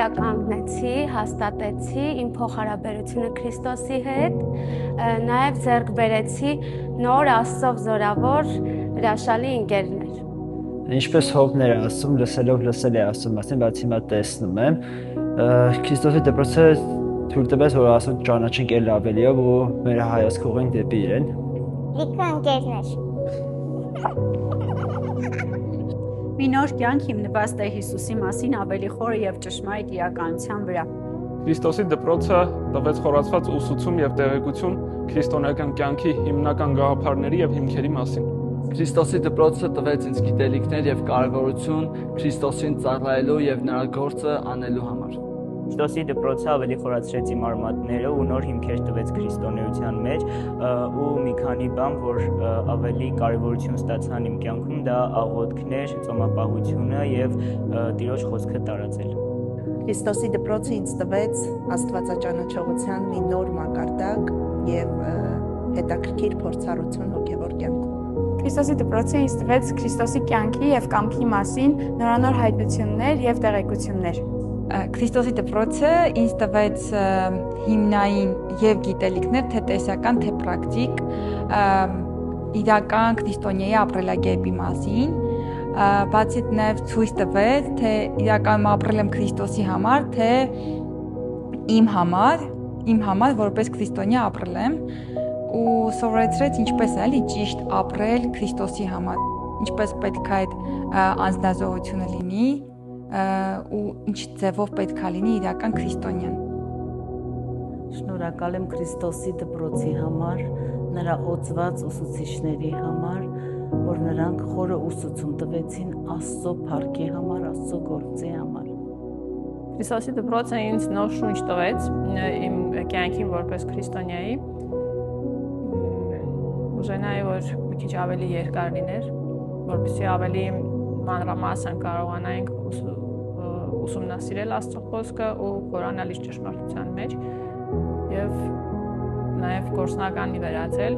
վերականգնեցի, հաստատեցի իմ փոխհարաբերությունը Քրիստոսի հետ, նաև ձեռք բերեցի նոր Աստծով զորավոր հրաշալի ընկերներ։ Ինչպես Հովն էր ասում, լսելով լսել է Աստծո մասին, բայց հիմա տեսնում եմ։ Քրիստոսի դպրոցը թույլ տվեց, որ Աստծո ճանաչենք ել ավելիով ու մեր հայացքը ուղղենք դեպի իրեն։ Լիքը ընկերներ։ Մի նոր կյանք հիմնված է Հիսուսի մասին ավելի խորը եւ ճշմարիտ իրականության վրա։ Քրիստոսի դպրոցը տվեց խորացված ուսուցում եւ տեղեկություն քրիստոնեական կյանքի հիմնական գաղափարների եւ հիմքերի մասին։ Քրիստոսի դպրոցը տվեց ինձ գիտելիքներ եւ կարևորություն Քրիստոսին ծառայելու եւ նրա գործը անելու համար։ Քրիստոսի դպրոցը ավելի խորացրեց իմ արմատները ու նոր հիմքեր տվեց քրիստոնեության մեջ ու մի քանի բան, որ ավելի կարևորություն ստացան իմ կյանքում, դա աղոթքներ, ծոմապահությունը եւ Տիրոջ խոսքը տարածել։ Քրիստոսի դպրոցը ինձ տվեց աստվածաճանաչողության մի նոր մակարդակ եւ հետաքրքիր փորձառություն հոգեվոր կյանքում։ Քրիստոսի դպրոցը ինձ տվեց Քրիստոսի կյանքի եւ կամքի մասին նորանոր հայտնություններ եւ տեղեկություններ։ Քրիստոսի դպրոցը ինձ տվեց հիմնային եւ գիտելիքներ, թե տեսական, թե պրակտիկ, իրական քրիստոնեի ապրելակերպի մասին, բացի նաեւ ցույց տվեց, թե իրականում ապրել եմ Քրիստոսի համար, թե իմ համար որպես քրիստոնյա ապրել եմ ու սովորեցրեց ինչպես էլի ճիշտ ապրել Քրիստոսի համար, ինչպես պետք է այդ անձնազոհությունը լինի ու ինչ ձևով պետք է լինի իրական քրիստոնյան։ Շնորհակալ եմ Քրիստոսի դպրոցի համար, նրա օծված ուսուցիչների համար, որ նրանք խորը ուսուցում տվեցին Աստծո փառքի համար, Աստծո գործի համար։ Քրիստոսի դպրոցը ինձ նոր շունչ տվեց իմ կյանքին որպես քրիստոնյայի։ Ուզենայի, որ մի քիչ ավելի երկար լիներ, որպեսզի ավելի մանրամասն կարողանայինք ուսումնասիրել Աստծո խոսքը ու խորանալ իր ճշմարտության մեջ եւ նաեւ գործնականի վերածել,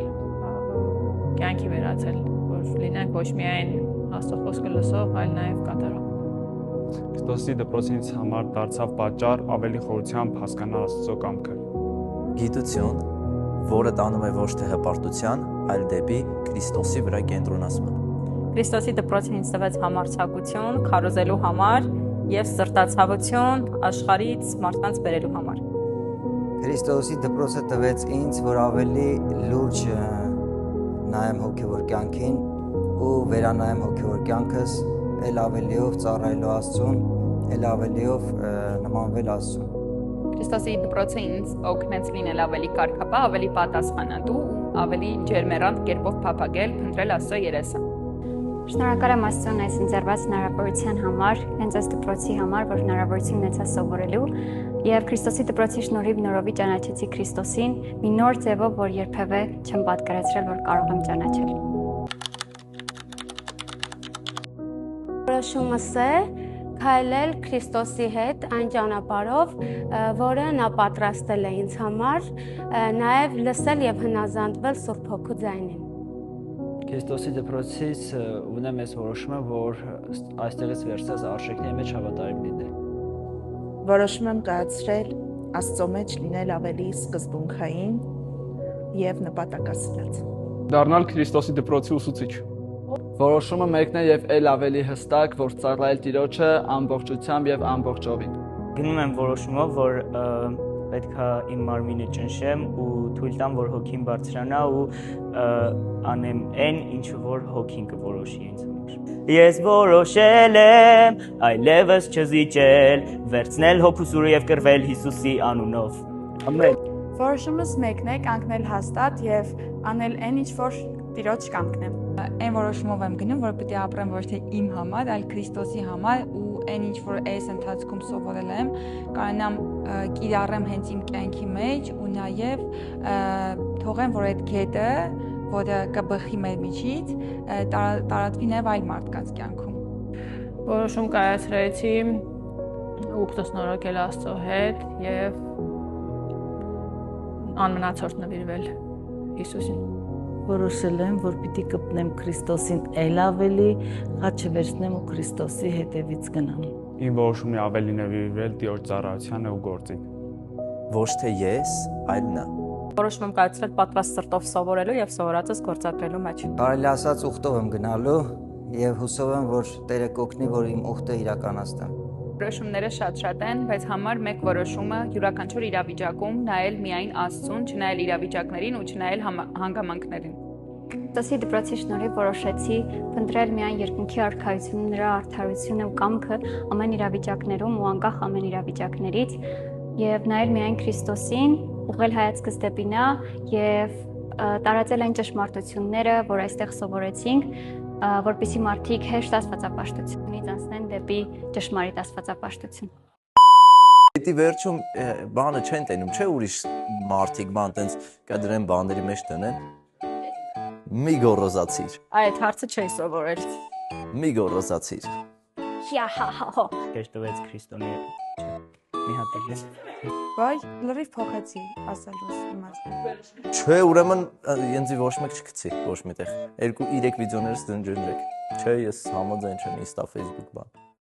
կյանքի վերածել, որ լինենք ոչ միայն Աստծո խոսքը լսող, այլ նաեւ կատարող։ Քրիստոսի դպրոցը ինձ համար դարձավ պատճառ ավելի խորությամբ հասկանալ Աստծո կամքը։ Գիտություն, որը տանում է ոչ թե հպարտության, այլ դեպի Քրիստոսի վրա կենտրոնացման։ Քրիստոսի դպրոցը ինձ տվեց համարձակություն, քարոզելու համար եւ սրտացավություն աշխարհից մարդկանց բերելու համար։ Քրիստոսի դպրոցը տվեց ինձ, որ ավելի լուրջ նայեմ հոգեվոր կյանքին ու վերանայեմ հոգեվոր կյանքս, ել ավելիով ծառայելու Աստծուն, ել ավելիով նմանվել Աստծուն։ Քրիստոսի դպրոցը ինձ օգնեց լինել ավելի կարգապահ, ավելի պատասխանատու, ավելի ջերմեռանդ կերպով փափագել, փնտրել Աստծո երեսը։ Շնորհակալ եմ Աստծուն այս ընձեռված հնարավորության համար, հենց այս դպրոցի համար, որ հնարավորություն ունեցա սովորելու, եւ Քրիստոսի դպրոցի շնորհիվ նորովի ճանաչեցի Քրիստոսին մի նոր ձևով, որ երբևէ չեմ պատկերացրել, որ կարող եմ ճանաչել։ Որոշումս է քայլել Քրիստոսի հետ այն ճանապարհով, որը նա պատրաստել է ինձ համար, նաև լսել եւ հնազանդվել Սուրբ Հոգու ձայնին։ Քրիստոսի դպրոցից ունեմ այս որոշումը, որ այստեղից վերցած արժեքների մեջ հավատարիմ լինել։ Որոշում եմ կայացրել Աստծո մեջ լինել ավելի սկզբունքային եւ նպատակասիրած։ Դառնալ Քրիստոսի դպրոցի ուսուցիչ։ Որոշումը մեկն է եւ ել ավելի հստակ, որ ծառայել Տիրոջը ամբողջությամբ եւ ամբողջովին։ Գնում եմ որոշումով, որ պետք է իմ մարմինը ճնշեմ ու թույլ տամ, որ հոգին բարձրանա ու անեմ այն, ինչ որ հոգին կորոշի ինձ համար։ Ես որոշել եմ այլևս չզիջել, վերցնել հոգուսուրը եւ կռվել Հիսուսի անունով։ Ամեն։ Որոշումս մեկն է կանգնել հաստատ եւ անել այն, ինչ որ Տիրոջ կամքն է։ Այն որոշումով եմ գնում, որ պետք է ապրեմ ոչ թե իմ համար, այլ Քրիստոսի համար ու այն ինչ որ այս ընթացքում սովորել եմ, կարողանամ կիրառեմ հենց իմ կյանքի մեջ ու նաև թողեմ, որ այդ կետը, որը կբխի մեր միջից, տարածվի նաև այլ մարդկանց կյանքում։ Որոշում կայացրեցի ուսուցնորոգել Աստծո հետ եւ անմնացորդ նվիրվել Հիսուսին։ որոշել եմ, որ պիտի կպնեմ Քրիստոսին ել ավելի, խաչը վերցնեմ ու Քրիստոսի հետևից գնամ։ Իմ որոշումն ավելի նվիրվել Տիրոջ ծառայությանը ու գործին։ Ոչ թե ես, այլ նա։ Որոշում եմ կայացրել պատրաստ սրտով սովորելու եւ սովորածս գործադրելու մեջ։ Կարելի ասած ուխտով եմ գնալու եւ հուսով եմ, որ Տերը կօգնի, որ իմ ուխտը իրականացնեմ։ Որոշումները շատ են, բայց համար մեկ որոշումը յուրաքանչյուր իրավիճակում նայել միայն Աստծուն, չնայել իրավիճակներին ու չնայել հանգամանքներին։ Քրիստոսի դպրոցի շնորհիվ որոշեցի փնտրել միայն երկնքի արքայությունը, նրա արդարությունը ու կամքը ամեն իրավիճակներում ու անկախ ամեն իրավիճակներից եւ նայել միայն Քրիստոսին, ուղղել հայացքս դեպի նա եւ տարածել այն ճշմարտությունները, որ այստեղ սովորեցինք, որպեսզի մարդիկ հեշտ աստվածապաշտությունից անցնեն դեպի ճշմարիտ աստվածապաշտություն։ Դիտի վերջում բանը չեն տենում, չէ՞ ուրիշ մարդիկ բան տենց կդրեն բաների մեջ տնեն։ Մի գոռոզացիր։ Այդ հարցը չի սովորել։ Մի գոռոզացիր։ Հա։ Քեզ տվեց Քրիստոնի մի հատ ես։ Վայ, լրիվ փոխեցի ասելուս իմաստը։ Չէ, ուրեմն ինձ ոչ մեկ չգցի, ոչ միտեղ։ 2-3 վիդեոներս դնջնջեք։ Չէ, ես համաձայն չեմ Insta, Facebook բան։